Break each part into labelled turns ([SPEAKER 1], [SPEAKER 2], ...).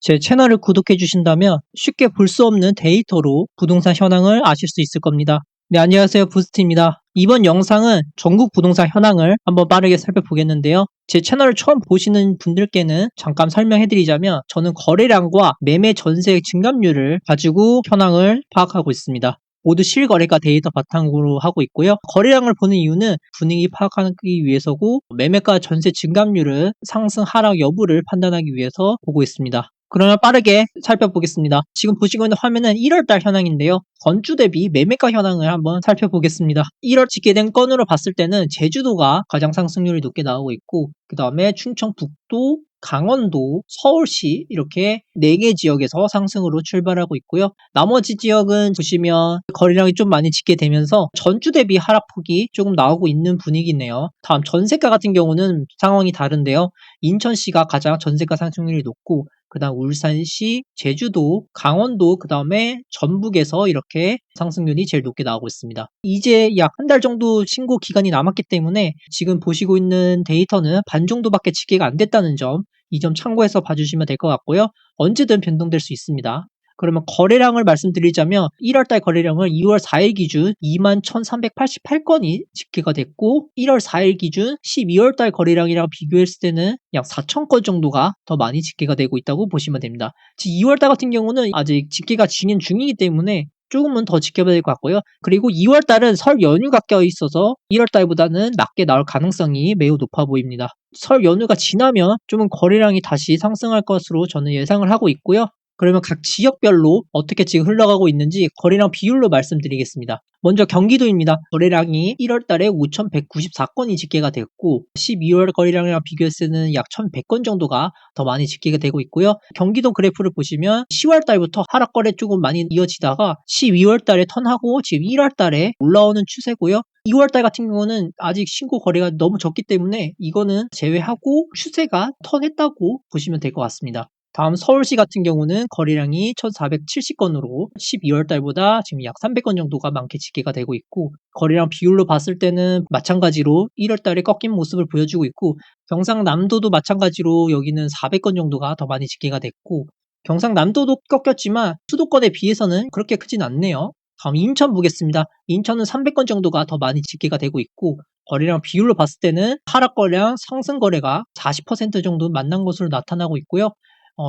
[SPEAKER 1] 제 채널을 구독해 주신다면 쉽게 볼 수 없는 데이터로 부동산 현황을 아실 수 있을 겁니다. 네, 안녕하세요. 부스트입니다. 이번 영상은 전국 부동산 현황을 한번 빠르게 살펴보겠는데요. 제 채널을 처음 보시는 분들께는 잠깐 설명해 드리자면 저는 거래량과 매매 전세 증감률을 가지고 현황을 파악하고 있습니다. 모두 실거래가 데이터 바탕으로 하고 있고요. 거래량을 보는 이유는 분위기 파악하기 위해서고, 매매가 전세 증감률은 상승 하락 여부를 판단하기 위해서 보고 있습니다. 그러면 빠르게 살펴보겠습니다. 지금 보시고 있는 화면은 1월달 현황인데요. 전주 대비 매매가 현황을 한번 살펴보겠습니다. 1월 집계된 건으로 봤을 때는 제주도가 가장 상승률이 높게 나오고 있고, 그 다음에 충청 북도, 강원도, 서울시 이렇게 4개 지역에서 상승으로 출발하고 있고요. 나머지 지역은 보시면 거래량이 좀 많이 집계되면서 전주 대비 하락폭이 조금 나오고 있는 분위기네요. 다음 전세가 같은 경우는 상황이 다른데요. 인천시가 가장 전세가 상승률이 높고, 그 다음 울산시, 제주도, 강원도, 그 다음에 전북에서 이렇게 상승률이 제일 높게 나오고 있습니다. 이제 약 한 달 정도 신고 기간이 남았기 때문에 지금 보시고 있는 데이터는 반 정도밖에 집계가 안 됐다는 점, 이 점 참고해서 봐주시면 될 것 같고요. 언제든 변동될 수 있습니다. 그러면 거래량을 말씀드리자면 1월달 거래량을 2월 4일 기준 21,388건이 집계가 됐고, 1월 4일 기준 12월달 거래량이랑 비교했을 때는 약 4,000건 정도가 더 많이 집계가 되고 있다고 보시면 됩니다. 2월달 같은 경우는 아직 집계가 진행 중이기 때문에 조금은 더 지켜봐야 될 것 같고요. 그리고 2월달은 설 연휴가 껴있어서 1월달보다는 낮게 나올 가능성이 매우 높아 보입니다. 설 연휴가 지나면 좀 거래량이 다시 상승할 것으로 저는 예상을 하고 있고요. 그러면 각 지역별로 어떻게 지금 흘러가고 있는지 거래량 비율로 말씀드리겠습니다. 먼저 경기도입니다. 거래량이 1월 달에 5,194건이 집계가 됐고, 12월 거래량이랑 비교했을 때는 약 1,100건 정도가 더 많이 집계가 되고 있고요. 경기도 그래프를 보시면 10월 달부터 하락 거래 조금 많이 이어지다가 12월 달에 턴하고 지금 1월 달에 올라오는 추세고요. 2월 달 같은 경우는 아직 신고 거래가 너무 적기 때문에 이거는 제외하고 추세가 턴했다고 보시면 될 것 같습니다. 다음 서울시 같은 경우는 거래량이 1,470건으로 12월 달보다 지금 약 300건 정도가 많게 집계가 되고 있고, 거래량 비율로 봤을 때는 마찬가지로 1월 달에 꺾인 모습을 보여주고 있고, 경상남도도 마찬가지로 여기는 400건 정도가 더 많이 집계가 됐고, 경상남도도 꺾였지만 수도권에 비해서는 그렇게 크진 않네요. 다음 인천 보겠습니다. 인천은 300건 정도가 더 많이 집계가 되고 있고, 거래량 비율로 봤을 때는 하락 거래량, 상승 거래가 40% 정도 만난 것으로 나타나고 있고요.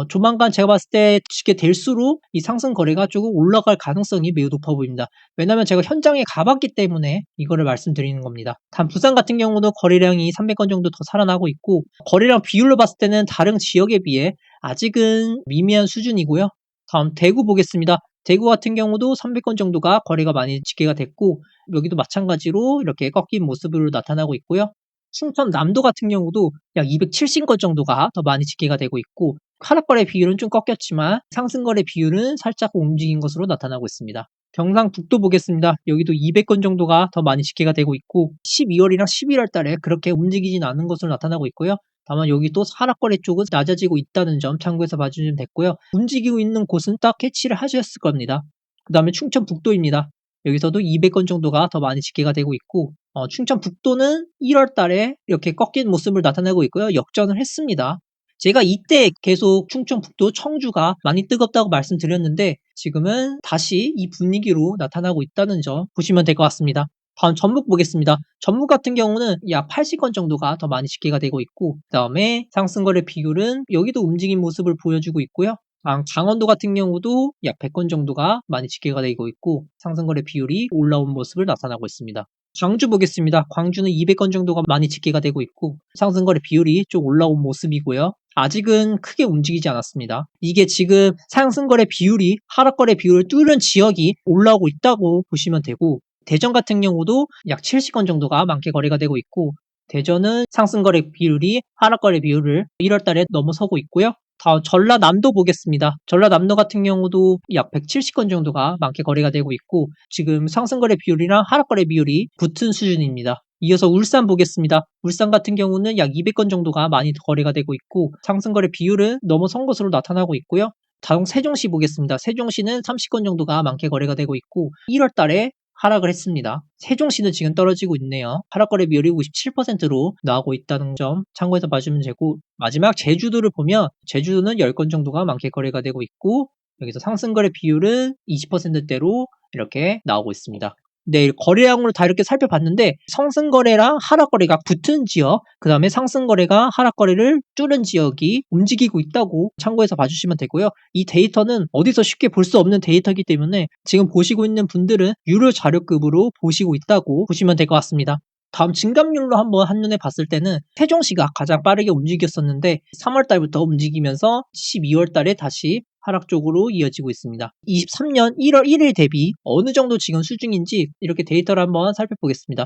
[SPEAKER 1] 조만간 제가 봤을 때 집계 될수록 이 상승 거래가 조금 올라갈 가능성이 매우 높아 보입니다. 왜냐면 제가 현장에 가봤기 때문에 이거를 말씀드리는 겁니다. 단 부산 같은 경우도 거래량이 300건 정도 더 살아나고 있고, 거래량 비율로 봤을 때는 다른 지역에 비해 아직은 미미한 수준이고요. 다음 대구 보겠습니다. 대구 같은 경우도 300건 정도가 거래가 많이 집계가 됐고, 여기도 마찬가지로 이렇게 꺾인 모습으로 나타나고 있고요. 충청남도 같은 경우도 약 270건 정도가 더 많이 집계가 되고 있고, 하락거래 비율은 좀 꺾였지만 상승거래 비율은 살짝 움직인 것으로 나타나고 있습니다. 경상북도 보겠습니다. 여기도 200건 정도가 더 많이 집계가 되고 있고, 12월이랑 11월 달에 그렇게 움직이진 않은 것으로 나타나고 있고요. 다만 여기 또 하락거래 쪽은 낮아지고 있다는 점 참고해서 봐주시면 됐고요. 움직이고 있는 곳은 딱 캐치를 하셨을 겁니다. 그 다음에 충청북도입니다. 여기서도 200건 정도가 더 많이 집계가 되고 있고, 충청북도는 1월 달에 이렇게 꺾인 모습을 나타내고 있고요. 역전을 했습니다. 제가 이때 계속 충청북도, 청주가 많이 뜨겁다고 말씀드렸는데 지금은 다시 이 분위기로 나타나고 있다는 점 보시면 될 것 같습니다. 다음 전북 보겠습니다. 전북 같은 경우는 약 80건 정도가 더 많이 집계가 되고 있고, 그 다음에 상승거래 비율은 여기도 움직인 모습을 보여주고 있고요. 강원도 같은 경우도 약 100건 정도가 많이 집계가 되고 있고, 상승거래 비율이 올라온 모습을 나타나고 있습니다. 광주 보겠습니다. 광주는 200건 정도가 많이 집계가 되고 있고, 상승거래 비율이 좀 올라온 모습이고요. 아직은 크게 움직이지 않았습니다. 이게 지금 상승거래 비율이 하락거래 비율을 뚫은 지역이 올라오고 있다고 보시면 되고, 대전 같은 경우도 약 70건 정도가 많게 거래가 되고 있고, 대전은 상승거래 비율이 하락거래 비율을 1월 달에 넘어서고 있고요. 다음 전라남도 보겠습니다. 전라남도 같은 경우도 약 170건 정도가 많게 거래가 되고 있고, 지금 상승거래 비율이랑 하락거래 비율이 붙은 수준입니다. 이어서 울산 보겠습니다. 울산 같은 경우는 약 200건 정도가 많이 거래가 되고 있고, 상승거래 비율은 넘어선 것으로 나타나고 있고요. 다음 세종시 보겠습니다. 세종시는 30건 정도가 많게 거래가 되고 있고, 1월 달에 하락을 했습니다. 세종시는 지금 떨어지고 있네요. 하락거래 비율이 57%로 나오고 있다는 점 참고해서 봐주면 되고, 마지막 제주도를 보면 제주도는 10건 정도가 많게 거래가 되고 있고, 여기서 상승거래 비율은 20%대로 이렇게 나오고 있습니다. 네, 거래량으로 다 이렇게 살펴봤는데 상승거래랑 하락거래가 붙은 지역, 그 다음에 상승거래가 하락거래를 뚫은 지역이 움직이고 있다고 참고해서 봐주시면 되고요. 이 데이터는 어디서 쉽게 볼 수 없는 데이터이기 때문에 지금 보시고 있는 분들은 유료 자료급으로 보시고 있다고 보시면 될 것 같습니다. 다음 증감률로 한번 한눈에 봤을 때는 세종시가 가장 빠르게 움직였었는데 3월 달부터 움직이면서 12월 달에 다시 하락 쪽으로 이어지고 있습니다. 23년 1월 1일 대비 어느 정도 지금 수준인지 이렇게 데이터를 한번 살펴보겠습니다.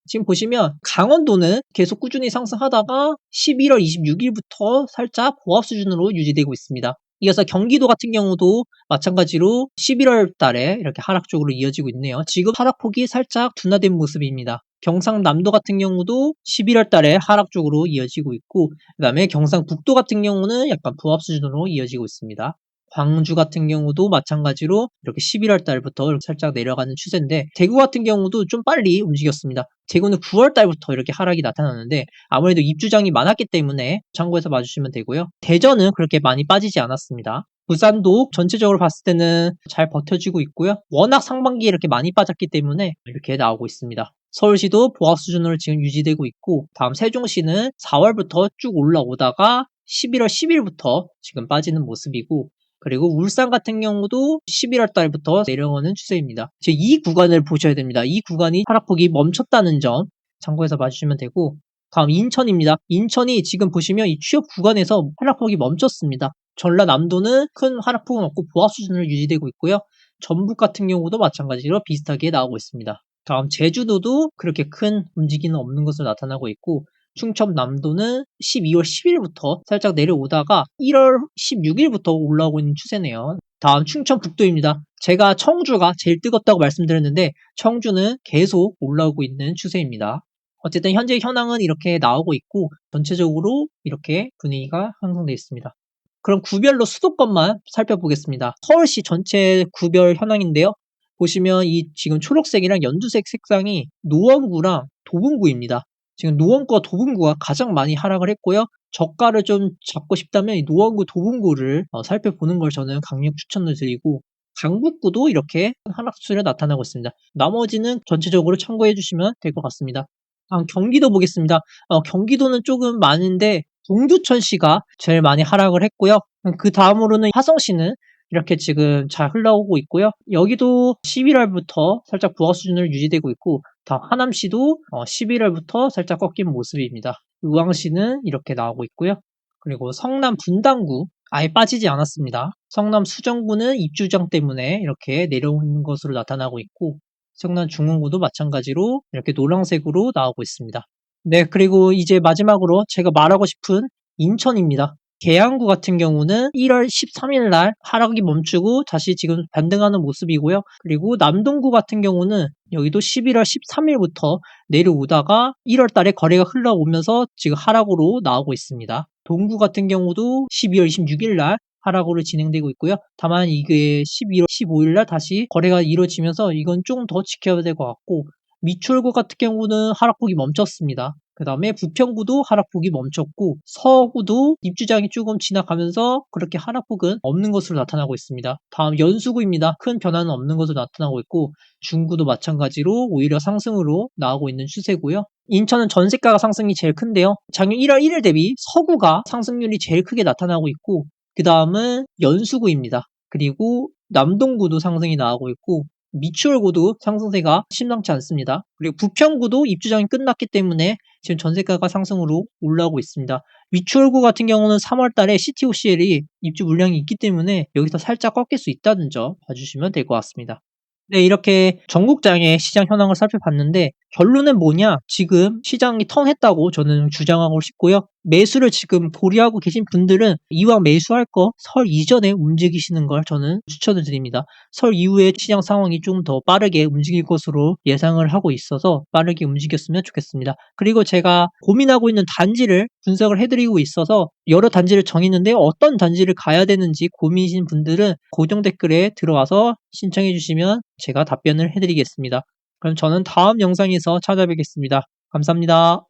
[SPEAKER 1] 지금 보시면 강원도는 계속 꾸준히 상승하다가 11월 26일부터 살짝 보합 수준으로 유지되고 있습니다. 이어서 경기도 같은 경우도 마찬가지로 11월 달에 이렇게 하락 쪽으로 이어지고 있네요. 지금 하락폭이 살짝 둔화된 모습입니다. 경상남도 같은 경우도 11월 달에 하락 쪽으로 이어지고 있고, 그 다음에 경상북도 같은 경우는 약간 보합 수준으로 이어지고 있습니다. 광주 같은 경우도 마찬가지로 이렇게 11월 달부터 이렇게 살짝 내려가는 추세인데, 대구 같은 경우도 좀 빨리 움직였습니다. 대구는 9월 달부터 이렇게 하락이 나타나는데 아무래도 입주장이 많았기 때문에 참고해서 봐주시면 되고요. 대전은 그렇게 많이 빠지지 않았습니다. 부산도 전체적으로 봤을 때는 잘 버텨주고 있고요. 워낙 상반기에 이렇게 많이 빠졌기 때문에 이렇게 나오고 있습니다. 서울시도 보합 수준으로 지금 유지되고 있고, 다음 세종시는 4월부터 쭉 올라오다가 11월 10일부터 지금 빠지는 모습이고, 그리고 울산 같은 경우도 11월 달부터 내려오는 추세입니다. 즉 이 구간을 보셔야 됩니다. 이 구간이 하락폭이 멈췄다는 점 참고해서 봐주시면 되고, 다음 인천입니다. 인천이 지금 보시면 이 취업 구간에서 하락폭이 멈췄습니다. 전라남도는 큰 하락폭은 없고 보합 수준으로 유지되고 있고요. 전북 같은 경우도 마찬가지로 비슷하게 나오고 있습니다. 다음 제주도도 그렇게 큰 움직임은 없는 것으로 나타나고 있고, 충청남도는 12월 10일부터 살짝 내려오다가 1월 16일부터 올라오고 있는 추세네요. 다음 충청북도입니다. 제가 청주가 제일 뜨겁다고 말씀드렸는데 청주는 계속 올라오고 있는 추세입니다. 어쨌든 현재 현황은 이렇게 나오고 있고 전체적으로 이렇게 분위기가 형성되어 있습니다. 그럼 구별로 수도권만 살펴보겠습니다. 서울시 전체 구별 현황인데요. 보시면 이 지금 초록색이랑 연두색 색상이 노원구랑 도봉구입니다. 지금 노원구와 도봉구가 가장 많이 하락을 했고요. 저가를 좀 잡고 싶다면 이 노원구, 도봉구를 살펴보는 걸 저는 강력 추천을 드리고, 강북구도 이렇게 하락 추세가 나타나고 있습니다. 나머지는 전체적으로 참고해 주시면 될 것 같습니다. 다음 경기도 보겠습니다. 경기도는 조금 많은데 동두천시가 제일 많이 하락을 했고요. 그 다음으로는 화성시는 이렇게 지금 잘 흘러오고 있고요. 여기도 11월부터 살짝 부하 수준을 유지되고 있고, 다음 하남시도 11월부터 살짝 꺾인 모습입니다. 의왕시는 이렇게 나오고 있고요. 그리고 성남 분당구 아예 빠지지 않았습니다. 성남 수정구는 입주장 때문에 이렇게 내려오는 것으로 나타나고 있고, 성남 중흥구도 마찬가지로 이렇게 노란색으로 나오고 있습니다. 네, 그리고 이제 마지막으로 제가 말하고 싶은 인천입니다. 계양구 같은 경우는 1월 13일 날 하락이 멈추고 다시 지금 반등하는 모습이고요. 그리고 남동구 같은 경우는 여기도 11월 13일부터 내려오다가 1월 달에 거래가 흘러오면서 지금 하락으로 나오고 있습니다. 동구 같은 경우도 12월 26일 날 하락으로 진행되고 있고요. 다만 이게 11월 15일 날 다시 거래가 이루어지면서 이건 조금 더 지켜야 될 것 같고, 미추홀구 같은 경우는 하락폭이 멈췄습니다. 그 다음에 부평구도 하락폭이 멈췄고, 서구도 입주장이 조금 지나가면서 그렇게 하락폭은 없는 것으로 나타나고 있습니다. 다음 연수구입니다. 큰 변화는 없는 것으로 나타나고 있고, 중구도 마찬가지로 오히려 상승으로 나오고 있는 추세고요. 인천은 전세가가 상승이 제일 큰데요. 작년 1월 1일 대비 서구가 상승률이 제일 크게 나타나고 있고, 그 다음은 연수구입니다. 그리고 남동구도 상승이 나오고 있고, 미추홀구도 상승세가 심상치 않습니다. 그리고 부평구도 입주장이 끝났기 때문에 지금 전세가가 상승으로 올라오고 있습니다. 미추홀구 같은 경우는 3월 달에 CTOCL이 입주 물량이 있기 때문에 여기서 살짝 꺾일 수 있다는 점 봐주시면 될 것 같습니다. 네, 이렇게 전국장의 시장 현황을 살펴봤는데 결론은 뭐냐? 지금 시장이 턴했다고 저는 주장하고 싶고요. 매수를 지금 고려하고 계신 분들은 이왕 매수할 거 설 이전에 움직이시는 걸 저는 추천을 드립니다. 설 이후에 시장 상황이 좀 더 빠르게 움직일 것으로 예상을 하고 있어서 빠르게 움직였으면 좋겠습니다. 그리고 제가 고민하고 있는 단지를 분석을 해드리고 있어서 여러 단지를 정했는데 어떤 단지를 가야 되는지 고민이신 분들은 고정 댓글에 들어와서 신청해 주시면 제가 답변을 해드리겠습니다. 그럼 저는 다음 영상에서 찾아뵙겠습니다. 감사합니다.